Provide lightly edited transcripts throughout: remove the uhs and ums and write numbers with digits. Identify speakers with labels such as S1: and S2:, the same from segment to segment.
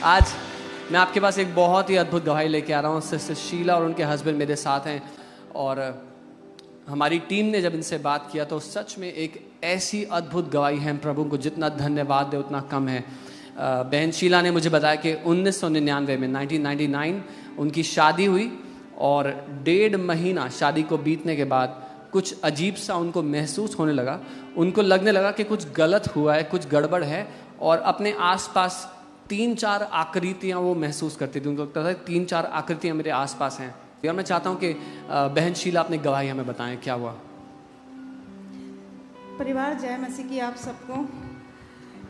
S1: आज मैं आपके पास एक बहुत ही अद्भुत गवाही लेके आ रहा हूँ। सिस्टर शीला और उनके हस्बैंड मेरे साथ हैं और हमारी टीम ने जब इनसे बात किया तो सच में एक ऐसी अद्भुत गवाही है, प्रभु को जितना धन्यवाद दे उतना कम है। बहन शीला ने मुझे बताया कि 1999 में 1999 उनकी शादी हुई और 1.5 महीना शादी को बीतने के बाद कुछ अजीब सा उनको महसूस होने लगा। उनको लगने लगा कि कुछ गलत हुआ है, कुछ गड़बड़ है और अपने आसपास 3-4 आकृतियाँ वो महसूस करती थी। उनको लगता था 3-4 आकृतियाँ मेरे आसपास हैं। और मैं चाहता हूँ कि बहन शीला अपनी गवाही हमें बताएं, क्या हुआ।
S2: परिवार जय मसीह की आप सबको।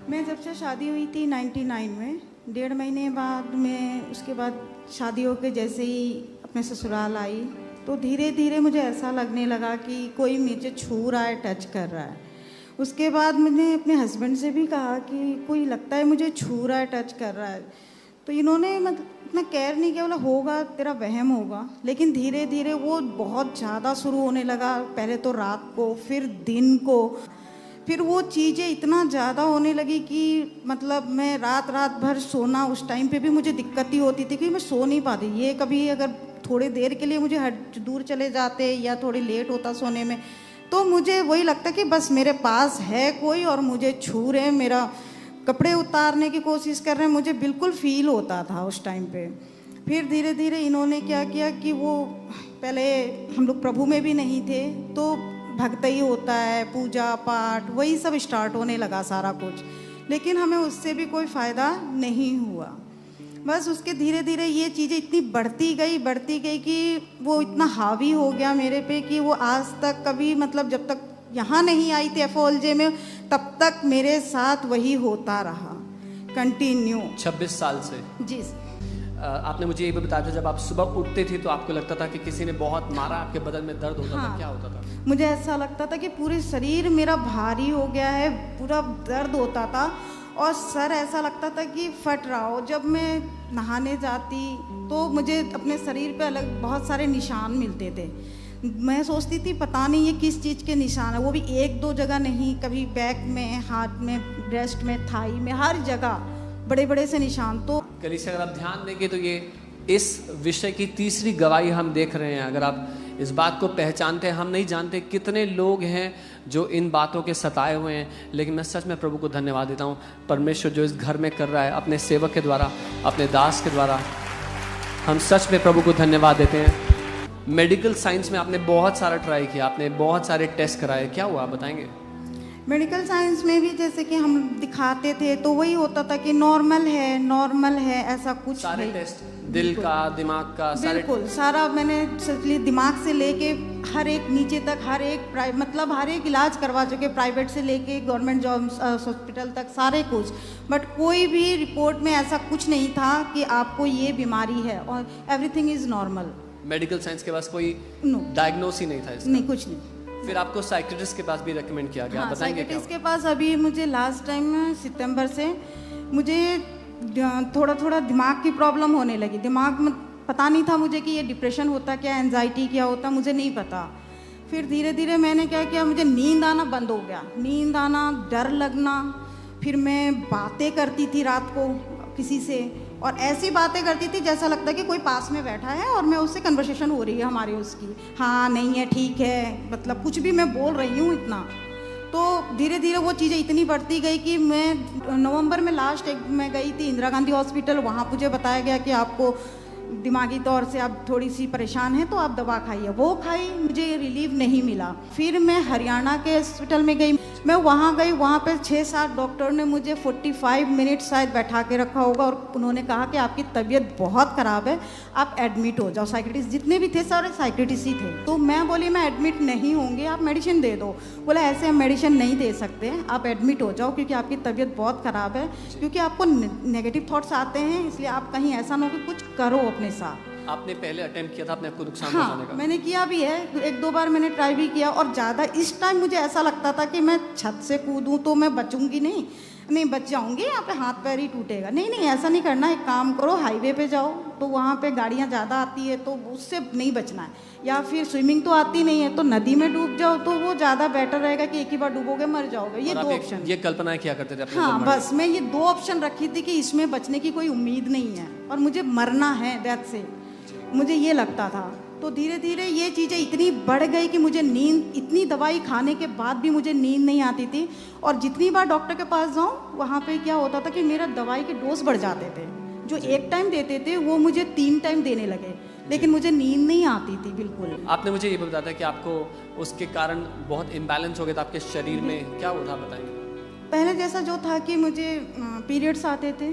S2: मैं जब से शादी हुई थी 99 में, 1.5 महीने बाद में उसके बाद शादी होकर जैसे ही अपने ससुराल आई तो धीरे धीरे मुझे ऐसा लगने लगा कि कोई मुझे छू रहा है, टच कर रहा है। उसके बाद मैंने अपने हस्बैंड से भी कहा कि कोई लगता है मुझे छू रहा है, टच कर रहा है। तो इन्होंने मतलब इतना केयर नहीं किया, बोला होगा तेरा वहम होगा। लेकिन धीरे धीरे वो बहुत ज़्यादा शुरू होने लगा। पहले तो रात को, फिर दिन को, फिर वो चीज़ें इतना ज़्यादा होने लगी कि मतलब मैं रात भर सोना, उस टाइम पे भी मुझे दिक्कत ही होती थी कि मैं सो नहीं पाती। ये कभी अगर थोड़ी देर के लिए मुझे दूर चले जाते या थोड़ी लेट होता सोने में तो मुझे वही लगता कि बस मेरे पास है कोई और मुझे छू रहे हैं, मेरा कपड़े उतारने की कोशिश कर रहे हैं। मुझे बिल्कुल फील होता था उस टाइम पे। फिर धीरे धीरे इन्होंने क्या किया कि वो पहले हम लोग प्रभु में भी नहीं थे तो भक्त ही होता है, पूजा पाठ वही सब स्टार्ट होने लगा सारा कुछ। लेकिन हमें उससे भी कोई फ़ायदा नहीं हुआ। बस उसके धीरे धीरे ये चीज़ें इतनी बढ़ती गई कि वो इतना हावी हो गया मेरे पे कि वो आज तक कभी मतलब जब तक यहाँ नहीं आई थी एफओएलजे में तब तक मेरे साथ वही होता रहा कंटिन्यू
S1: 26 साल से।
S2: जी।
S1: आपने मुझे ये भी बताया था जब आप सुबह उठते थे तो आपको लगता था कि किसी ने बहुत मारा, आपके बदन में दर्द होता था, क्या होता था?
S2: मुझे ऐसा लगता था कि पूरे शरीर मेरा भारी हो गया है, पूरा दर्द होता था और सर ऐसा लगता था कि फट रहा हो। जब मैं नहाने जाती तो मुझे अपने शरीर पे अलग बहुत सारे निशान मिलते थे। मैं सोचती थी पता नहीं ये किस चीज़ के निशान है, वो भी 1-2 जगह नहीं, कभी बैक में, हाथ में, ब्रेस्ट में, थाई में, हर जगह बड़े बड़े से निशान। तो
S1: कलीसिया अगर आप ध्यान देंगे तो ये इस विषय की तीसरी गवाही हम देख रहे हैं। अगर आप इस बात को पहचानते हैं, हम नहीं जानते कितने लोग हैं जो इन बातों के सताए हुए हैं, लेकिन मैं सच में प्रभु को धन्यवाद देता हूँ। परमेश्वर जो इस घर में कर रहा है अपने सेवक के द्वारा, अपने दास के द्वारा, हम सच में प्रभु को धन्यवाद देते हैं। मेडिकल साइंस में आपने बहुत सारा ट्राई किया, आपने बहुत सारे टेस्ट कराए, क्या हुआ बताएंगे?
S2: मेडिकल साइंस में भी जैसे कि हम दिखाते थे तो वही होता था कि नॉर्मल है, ऐसा कुछ
S1: सारे टेस्ट, दिल का, दिमाग का,
S2: बिल्कुल सारा मैंने दिमाग से लेके हर एक नीचे तक हर एक इलाज करवा चुके, प्राइवेट से लेके गवर्नमेंट जॉब हॉस्पिटल तक सारे कुछ। बट कोई भी रिपोर्ट में ऐसा कुछ नहीं था कि आपको ये बीमारी है और everything is normal.
S1: Medical science के पास कोई डायग्नोस ही नहीं था इसका?
S2: नहीं, कुछ नहीं।
S1: फिर आपको साइकियाट्रिस्ट के पास भी रेकमेंड किया गया, बताएंगे क्या?
S2: साइकियाट्रिस्ट के पास अभी मुझे लास्ट टाइम सितंबर से मुझे थोड़ा दिमाग की प्रॉब्लम होने लगी। दिमाग में पता नहीं था मुझे कि ये डिप्रेशन होता क्या, एंजाइटी क्या होता, मुझे नहीं पता। फिर धीरे धीरे मैंने क्या किया, मुझे नींद आना बंद हो गया, नींद आना, डर लगना। फिर मैं बातें करती थी रात को किसी से और ऐसी बातें करती थी जैसा लगता कि कोई पास में बैठा है और मैं उससे कन्वर्सेशन हो रही है हमारी, उसकी हाँ नहीं है ठीक है, मतलब कुछ भी मैं बोल रही हूँ इतना। तो धीरे धीरे वो चीज़ें इतनी बढ़ती गई कि मैं नवंबर में मैं गई थी इंदिरा गांधी हॉस्पिटल। वहाँ मुझे बताया गया कि आपको दिमागी तौर से आप थोड़ी सी परेशान हैं तो आप दवा खाइए। वो खाई, मुझे रिलीफ नहीं मिला। फिर मैं हरियाणा के हॉस्पिटल में गई, मैं वहाँ गई, वहाँ पे 6-7 डॉक्टर ने मुझे 45 मिनट शायद बैठा के रखा होगा और उन्होंने कहा कि आपकी तबीयत बहुत ख़राब है, आप एडमिट हो जाओ। साइकियाट्रिस्ट जितने भी थे सारे साइकियाट्रिस्ट ही थे। तो मैं बोली मैं एडमिट नहीं होंगी, आप मेडिसिन दे दो। बोला ऐसे हम मेडिसिन नहीं दे सकते, आप एडमिट हो जाओ क्योंकि आपकी तबीयत बहुत ख़राब है, क्योंकि आपको नेगेटिव थॉट्स आते हैं, इसलिए आप कहीं ऐसा ना हो कि कुछ करो अपने साथ।
S1: आपने पहले अटेम्प्ट किया था अपने आपको नुकसान पहुंचाने का?
S2: मैंने किया भी है, 1-2 बार मैंने ट्राई भी किया और ज़्यादा इस टाइम मुझे ऐसा लगता था कि मैं छत से कूदूं तो मैं बचूंगी नहीं, नहीं बच जाऊंगी, यहाँ पे हाथ पैर ही टूटेगा। नहीं नहीं, ऐसा नहीं करना, एक काम करो, हाईवे पे जाओ तो वहाँ पे गाड़ियाँ ज़्यादा आती है तो उससे नहीं बचना है, या फिर स्विमिंग तो आती नहीं है तो नदी में डूब जाओ, तो वो ज़्यादा बेटर रहेगा कि एक ही बार डूबोगे मर जाओगे। ये दो ऑप्शन।
S1: ये कल्पनाएं क्या करते थे अपने?
S2: हाँ बस मैं ये दो ऑप्शन रखी थी कि इसमें बचने की कोई उम्मीद नहीं है और मुझे मरना है, दैट से मुझे ये लगता था। तो धीरे धीरे ये चीज़ें इतनी बढ़ गई कि मुझे नींद, इतनी दवाई खाने के बाद भी मुझे नींद नहीं आती थी, और जितनी बार डॉक्टर के पास जाऊँ वहाँ पे क्या होता था कि मेरा दवाई के डोज बढ़ जाते थे, जो एक टाइम देते थे वो मुझे 3 टाइम देने लगे, लेकिन मुझे नींद नहीं आती थी बिल्कुल।
S1: आपने मुझे ये भी बताया था कि आपको उसके कारण बहुत इम्बैलेंस हो गया था आपके शरीर में, क्या वो था बताएंगे? पहले
S2: जैसा जो था कि मुझे पीरियड्स आते थे,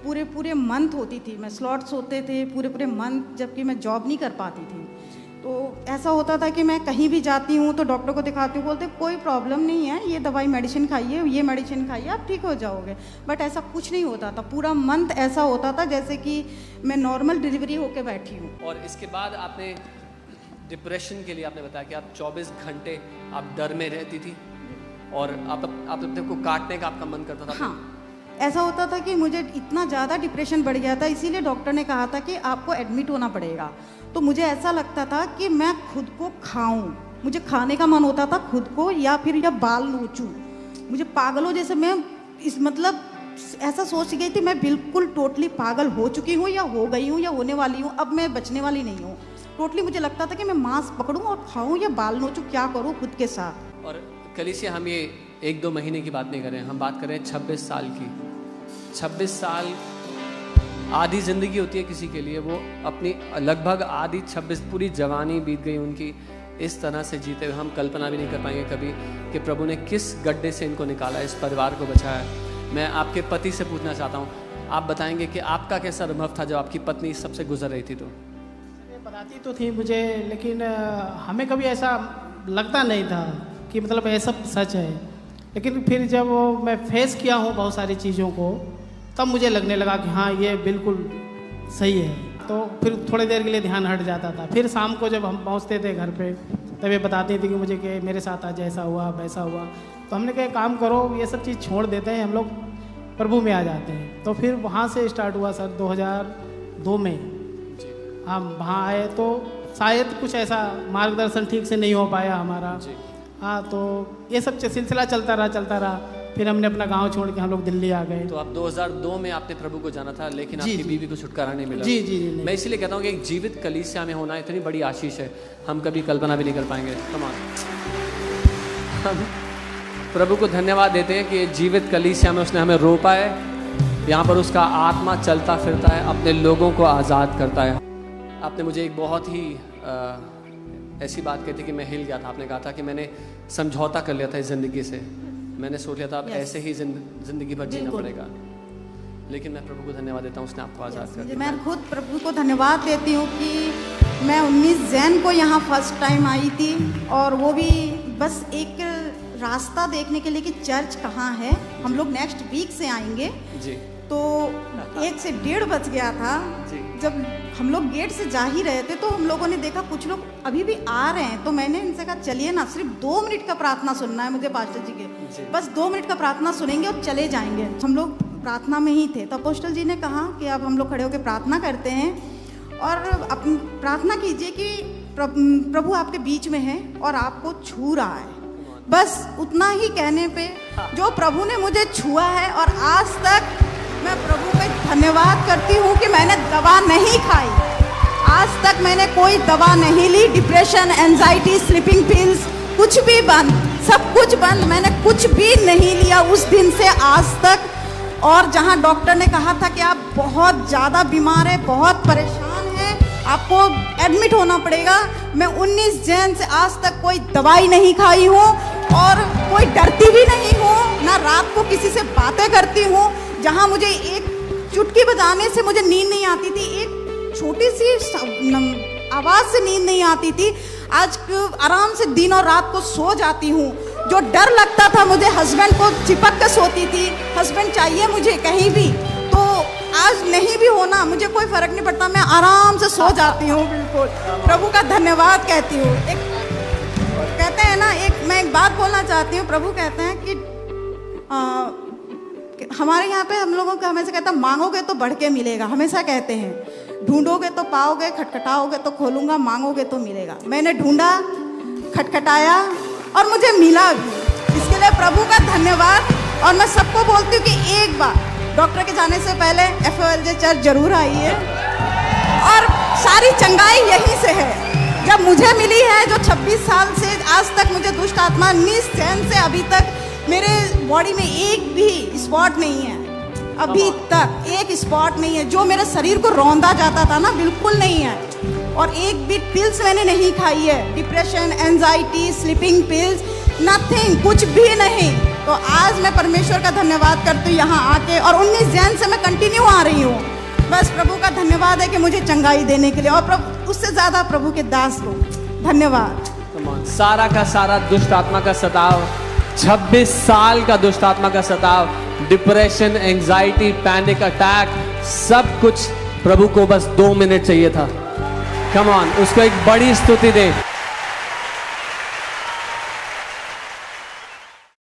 S2: पूरे पूरे मंथ होती थी, मैं स्लॉट्स होते थे पूरे पूरे मंथ, जबकि मैं जॉब नहीं कर पाती थी। तो ऐसा होता था कि मैं कहीं भी जाती हूँ तो डॉक्टर को दिखाती हूँ, बोलते कोई प्रॉब्लम नहीं है, ये दवाई मेडिसिन खाइए, ये मेडिसिन खाइए, आप ठीक हो जाओगे। बट ऐसा कुछ नहीं होता था, पूरा मंथ ऐसा होता था जैसे कि मैं नॉर्मल डिलीवरी होकर बैठी हूँ।
S1: और इसके बाद आपने डिप्रेशन के लिए आपने बताया कि आप 24 घंटे आप डर में रहती थी और आप अपने को काटने का आपका मन करता था।
S2: हाँ, ऐसा होता था कि मुझे इतना ज़्यादा डिप्रेशन बढ़ गया था, इसीलिए डॉक्टर ने कहा था कि आपको एडमिट होना पड़ेगा। तो मुझे ऐसा लगता था कि मैं खुद को खाऊं, मुझे खाने का मन होता था खुद को, या फिर या बाल नोचूं, मुझे पागलों जैसे मैं इस मतलब ऐसा सोच गई थी, मैं बिल्कुल टोटली पागल हो चुकी हूँ या हो गई हूँ या होने वाली हूँ, अब मैं बचने वाली नहीं हूँ। टोटली मुझे लगता था कि मैं मांस पकड़ूँ और खाऊँ या बाल नोचूँ, क्या करूँ खुद के साथ।
S1: और कलीसिया, हम ये 1-2 महीने की बात नहीं कर रहे हैं, हम बात कर रहे हैं 26 साल की। 26 साल आधी ज़िंदगी होती है किसी के लिए, वो अपनी लगभग आधी 26 पूरी जवानी बीत गई उनकी इस तरह से जीते हुए। हम कल्पना भी नहीं कर पाएंगे कभी कि प्रभु ने किस गड्ढे से इनको निकाला, इस परिवार को बचाया। मैं आपके पति से पूछना चाहता हूँ, आप बताएंगे कि आपका कैसा अनुभव था जब आपकी पत्नी सबसे गुजर रही थी? तो
S3: बताती तो थी मुझे, लेकिन हमें कभी ऐसा लगता नहीं था कि मतलब ये सब सच है। लेकिन फिर जब मैं फेस किया हूँ बहुत सारी चीज़ों को, तब मुझे लगने लगा कि हाँ ये बिल्कुल सही है। तो फिर थोड़ी देर के लिए ध्यान हट जाता था। फिर शाम को जब हम पहुँचते थे घर पे, तब ये बताती थी कि मुझे कि मेरे साथ आज ऐसा हुआ वैसा हुआ। तो हमने कहा काम करो, ये सब चीज़ छोड़ देते हैं, हम लोग प्रभु में आ जाते हैं। तो फिर वहाँ से स्टार्ट हुआ सर 2002 में हम वहाँ आए। तो शायद कुछ ऐसा मार्गदर्शन ठीक से नहीं हो पाया हमारा। हाँ, तो ये सब सिलसिला चलता रहा। फिर हमने अपना गांव छोड़ के हम लोग दिल्ली आ गए।
S1: तो आप 2002 में आपने प्रभु को जाना था, लेकिन आपकी बीवी को छुटकारा नहीं मिला।
S3: जी।
S1: मैं इसीलिए कहता हूँ कि एक जीवित कलीसिया में होना इतनी बड़ी आशीष है, हम कभी कल्पना भी नहीं कर पाएंगे। हम प्रभु को धन्यवाद देते हैं कि जीवित कलीसिया में उसने हमें रोपा है, यहाँ पर उसका आत्मा चलता फिरता है, अपने लोगों को आज़ाद करता है। आपने मुझे एक बहुत ही ऐसी बात कही थी कि मैं हिल गया था। आपने कहा था कि मैंने समझौता कर लिया था इस ज़िंदगी से, मैंने सोच लिया था अब ऐसे ही जिंदगी भर जीना पड़ेगा। लेकिन मैं प्रभु को धन्यवाद देता हूँ, उसने आपको आज़ाद कर दिया।
S2: मैं खुद प्रभु को धन्यवाद देती हूँ कि मैं 19 जैन को यहाँ फर्स्ट टाइम आई थी, और वो भी बस एक रास्ता देखने के लिए कि चर्च कहाँ है। हम लोग नेक्स्ट वीक से आएंगे जी। तो 1 से 1:30 बज गया था जी। जब हम लोग गेट से जा ही रहे थे तो हम लोगों ने देखा कुछ लोग अभी भी आ रहे हैं। तो मैंने इनसे कहा चलिए ना, सिर्फ 2 मिनट का प्रार्थना सुनना है मुझे पास्टर जी के, बस 2 मिनट का प्रार्थना सुनेंगे और चले जाएंगे। हम लोग प्रार्थना में ही थे। तो अपोस्टल जी ने कहा कि अब हम लोग खड़े होकर प्रार्थना करते हैं और अपनी प्रार्थना कीजिए कि प्रभु आपके बीच में है और आपको छू रहा है। बस उतना ही कहने पे जो प्रभु ने मुझे छुआ है, और आज तक मैं प्रभु का धन्यवाद करती हूँ कि मैंने दवा नहीं खाई, आज तक मैंने कोई दवा नहीं ली। डिप्रेशन, एंजाइटी, स्लीपिंग पिल्स कुछ भी बंद, सब कुछ बंद, मैंने कुछ भी नहीं लिया उस दिन से आज तक। और जहाँ डॉक्टर ने कहा था कि आप बहुत ज़्यादा बीमार हैं, बहुत परेशान हैं, आपको एडमिट होना पड़ेगा, मैं 19 जैन से आज तक कोई दवाई नहीं खाई हूँ और कोई डरती भी नहीं हूँ, ना रात को किसी से बातें करती हूँ। जहाँ मुझे एक चुटकी बजाने से मुझे नींद नहीं आती थी, एक छोटी सी आवाज़ से नींद नहीं आती थी, आज आराम से दिन और रात को सो जाती हूँ। जो डर लगता था मुझे, हस्बैंड को चिपक कर सोती थी, हस्बैंड चाहिए मुझे कहीं भी, तो आज नहीं भी होना मुझे कोई फर्क नहीं पड़ता, मैं आराम से सो जाती हूँ। बिल्कुल प्रभु का धन्यवाद कहती हूँ। एक कहते हैं ना, मैं एक बात बोलना चाहती हूँ। प्रभु कहते हैं कि हमारे यहाँ पे हम लोगों का हमेशा कहता मांगोगे तो बढ़ के मिलेगा, हमेशा कहते हैं ढूंढोगे तो पाओगे, खटखटाओगे तो खोलूंगा, मांगोगे तो मिलेगा। मैंने ढूंढा, खटखटाया और मुझे मिला भी। इसके लिए प्रभु का धन्यवाद। और मैं सबको बोलती हूँ कि एक बार डॉक्टर के जाने से पहले FOLJ चर्च जरूर आइए। और सारी चंगाई यहीं से है, जब मुझे मिली है, जो 26 साल से आज तक मुझे दुष्ट आत्मा निश्चैन से अभी तक मेरे बॉडी में एक भी स्पॉट नहीं है, अभी तक एक स्पॉट नहीं है। जो मेरे शरीर को रौंदा जाता था ना, बिल्कुल नहीं है। और एक भी पिल्स मैंने नहीं खाई है, depression, anxiety, sleeping pills, nothing, कुछ भी नहीं। तो आज मैं परमेश्वर का धन्यवाद करती हूँ यहाँ आके, और 19 जैन से मैं कंटिन्यू आ रही हूँ। बस प्रभु का धन्यवाद है कि मुझे चंगाई देने के लिए, और प्रभु उससे ज़्यादा प्रभु के दास को धन्यवाद।
S1: सारा का सारा दुष्ट आत्मा का सताव, 26 साल का दुष्ट आत्मा का सताव, डिप्रेशन, एंजाइटी, पैनिक अटैक, सब कुछ प्रभु को बस 2 मिनट चाहिए था। कम ऑन, उसको एक बड़ी स्तुति दे।